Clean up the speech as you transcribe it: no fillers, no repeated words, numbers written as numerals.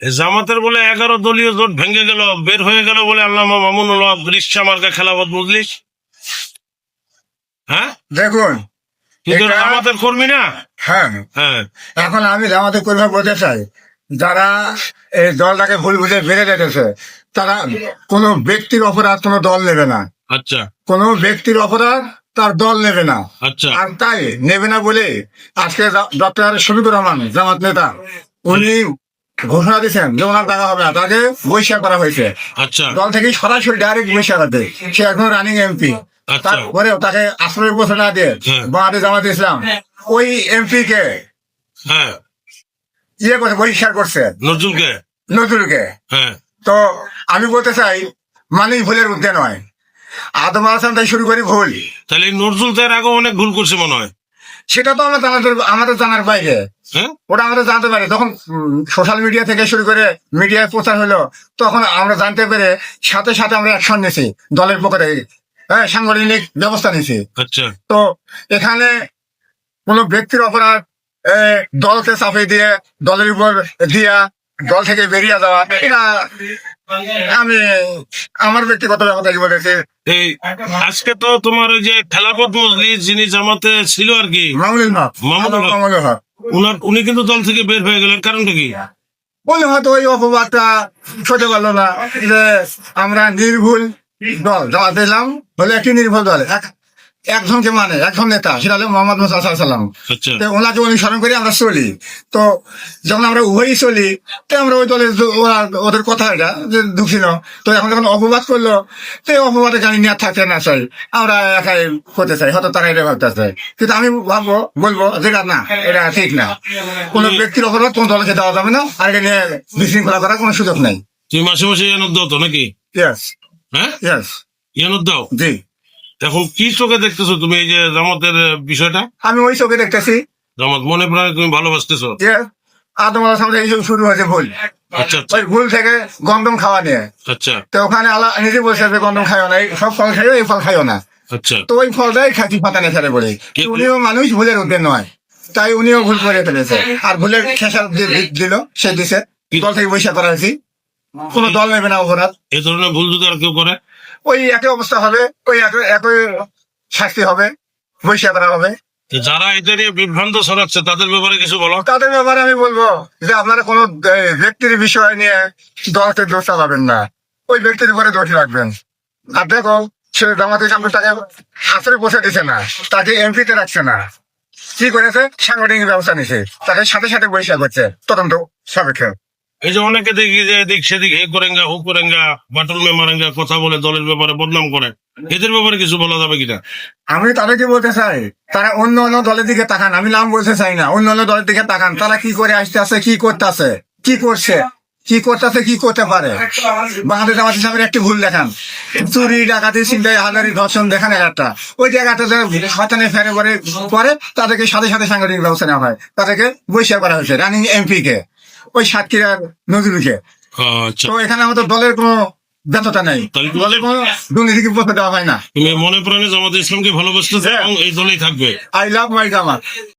জামাতের বলে 11 দলীয় জোট ভেঙে গেল, বের হয়ে গেল বলে আল্লামা মামুনুল হক রিকশা মার্কা খেলাফত মজলিস। হ্যাঁ, দেখুন কিন্তু এটা- জামাতের কর্মী না। হ্যাঁ, হ্যাঁ, এখন আমি জামাতের কর্মী বলতে চাই, যারা এই দলটাকে ভুল বুঝে বেড়ে যেতেছে, তারা কোনো ব্যক্তির অপরাধ কোনো দল নেবে না। আচ্ছা কোনো ব্যক্তির অপরাধ তার দল নেবে না। আচ্ছা আর তাই নেবে না বলে আজকে ডক্টর শফিকুর রহমান জামাত নেতা উনি ঘোষণা দিচ্ছেন যে ওনার টাকা হবে না, তাকে বহিষ্কার করা হয়েছে আচ্ছা দল থেকে, সরাসরি ডাইরেক্ট বহিষ্কার করতে। সে এখন রানিং এমপি, আচ্ছা। তারপরেও তাকে আশ্রয় ঘোষণা দিয়ে হ্যাঁ। বাংলাদেশ জামাত ইসলাম ওই এমপি কে হ্যাঁ, ইয়ে করে বহিষ্কার করছে, নজরুলকে। নজরুলকে। হ্যাঁ, তো আমি বলতে চাই, মানুষ ভুলের ঊর্ধ্বে নয়। আদম আলাম থেকে শুরু করি ভুল, তাহলে নজরুল তার আগে অনেক ভুল করছে মনে হয়। সেটা তো আমাদের জানার বাইরে। হ্যাঁ, ওটা আমরা জানতে পারি তখন সোশ্যাল মিডিয়া থেকে শুরু করে মিডিয়ায় প্রচার হলো, তখন আমরা জানতে পেরে সাথে সাথে আমরা অ্যাকশন নিয়েছি দলের পক্ষ থেকে। হ্যাঁ, সাংগঠনিক ব্যবস্থা নিয়েছি। আচ্ছা। তো এখানে কোনো ব্যক্তির অপরাধ দলকে চাপিয়ে দিয়ে দলের উপর দিয়া দল থেকে বেরিয়ে যাওয়া, এটা আমি আমার ব্যক্তিগত ব্যাপারটা কি বলেছি। এই আজকে তো তোমার ওই যে খেলাফত মজলিস যিনি জামাতে ছিল আর কি, মামুনুল হক, মামুনুল হক। মামুনুল হক উনি কিন্তু দল থেকে বের হয়ে গেলেন, কারণটা কি? বলে হয়তো ওই অপবাদটা সইতে পারলো না যে আমরা নির্ভুল দল জমা দিলাম, হলে একটি নির্ভুল দল, একজনকে মানে একজন নেতা, সেটা হলো মোহাম্মদ মুস্তাফা সাল্লাম। আচ্ছা ওনাকে অনুসরণ করে আমরা চলি। তো যখন আমরা উভয়ই চলি, তো আমরা ওই দলের ওদের কথা এটা যে দুঃখিন। তো এখন যখন অপবাদ করলো, তো এই অপবাদে জানি নিয়ে থাকতে না চাই, আমরা একাই করতে চাই, হয়তো তারা এটা ভাবতে চাই। কিন্তু আমি বলবো যেটা না, এটা ঠিক না। কোন ব্যক্তির অপরাধ কোন দলকে দেওয়া যাবে না, আর এটা নিয়ে বিশৃঙ্খলা করার কোনো সুযোগ নেই। তুমি মাসে মাসে ইয়ানত দাও তো নাকি? ইয়েস, হ্যাঁ, ইয়েস, ইয়ানত দাও। জি। এখন কি চোখে দেখতেছো তুমি এই যে জামাতের বিষয়টা? আমি ওই চোখে দেখতেছি জামাত মনে প্রাণে তুমি ভালোবাসতেছো। যে আদম আলাহ সামনে এইসব শুরু হয়েছে ভুল। আচ্ছা আচ্ছা ওই ভুল থেকে গন্ধম খাওয়া নিয়ে, আচ্ছা তো ওখানে আল্লাহ নিজে বলছে যে গন্ধম খাইও না, এই সব ফল খাইও, এই ফল খাইও না। আচ্ছা। তো ওই ফলটাই খাতি পাতা নেশারে বলে, উনিও মানুষ ভুলের উঠে নয়, তাই উনিও ভুল করে ফেলেছে। আর ভুলের খেসার দিল, সে দিছে, দল থেকে বৈশাখ করা হয়েছি। কোন দল নেবে না অপরাধ। এই ধরনের ভুল যদি আর কেউ করে, ওই একই অবস্থা হবে, ওই একই শাস্তি হবে, বৈশাখ করা হবে। তো যারা এটা নিয়ে বিভ্রান্ত ছড়াচ্ছে তাদের ব্যাপারে কিছু বলো। তাদের ব্যাপারে আমি বলবো যে আপনারা কোনো ব্যক্তির বিষয় নিয়ে দলকে দোষ চালাবেন না, ওই ব্যক্তির উপরে দোষ রাখবেন। আর দেখো, সে জামাতের সামনে তাকে আসরে বসে দিচ্ছে না, তাকে এমপিতে রাখছে না, কি করেছে সাংগঠনিক ব্যবস্থা নিছে, তাকে সাথে সাথে বহিষ্কার করছে তদন্ত সাপেক্ষে। এই যে অনেকে দেখি যে এদিক সেদিক হে করেঙ্গা হু করেঙ্গা বাটুল মে মারেঙ্গা কথা বলে দলের ব্যাপারে বদনাম করে, এদের ব্যাপারে কিছু বলা যাবে কিনা? আমি তাদেরকে বলতে চাই, তারা অন্য অন্য দলের দিকে তাকান, আমি নাম বলতে চাই না, অন্য অন্য দলের দিকে তাকান, তারা কি করে আসতে আছে, কি করতেছে, কি করছে, কি করতেছে, কি করতে পারে। বাংলাদেশ জামাত ইসলামের একটি ভুল দেখান, চুরি ডাকাতি ছিনতাই হাজারি ধর্ষণ দেখান একটা, ওই জায়গাটা শয়তানে ফেরে পরে তাদেরকে সাথে সাথে সাংগঠনিক ব্যবস্থা নেওয়া হয়, তাদেরকে বহিষ্কার করা হয়েছে রানিং এমপি কে, ওই সাতক্ষীরার নজরুলকে। আচ্ছা, তো এখানে আমাদের দলের কোনো ব্যর্থতা নেই, দলের কোনো দুর্নীতিকে পথে দেওয়া হয় না। তুমি মনে প্রাণে জামাত ইসলামকে ভালোবাসতেছো এবং এই দলেই থাকবে। I love my Jamaat.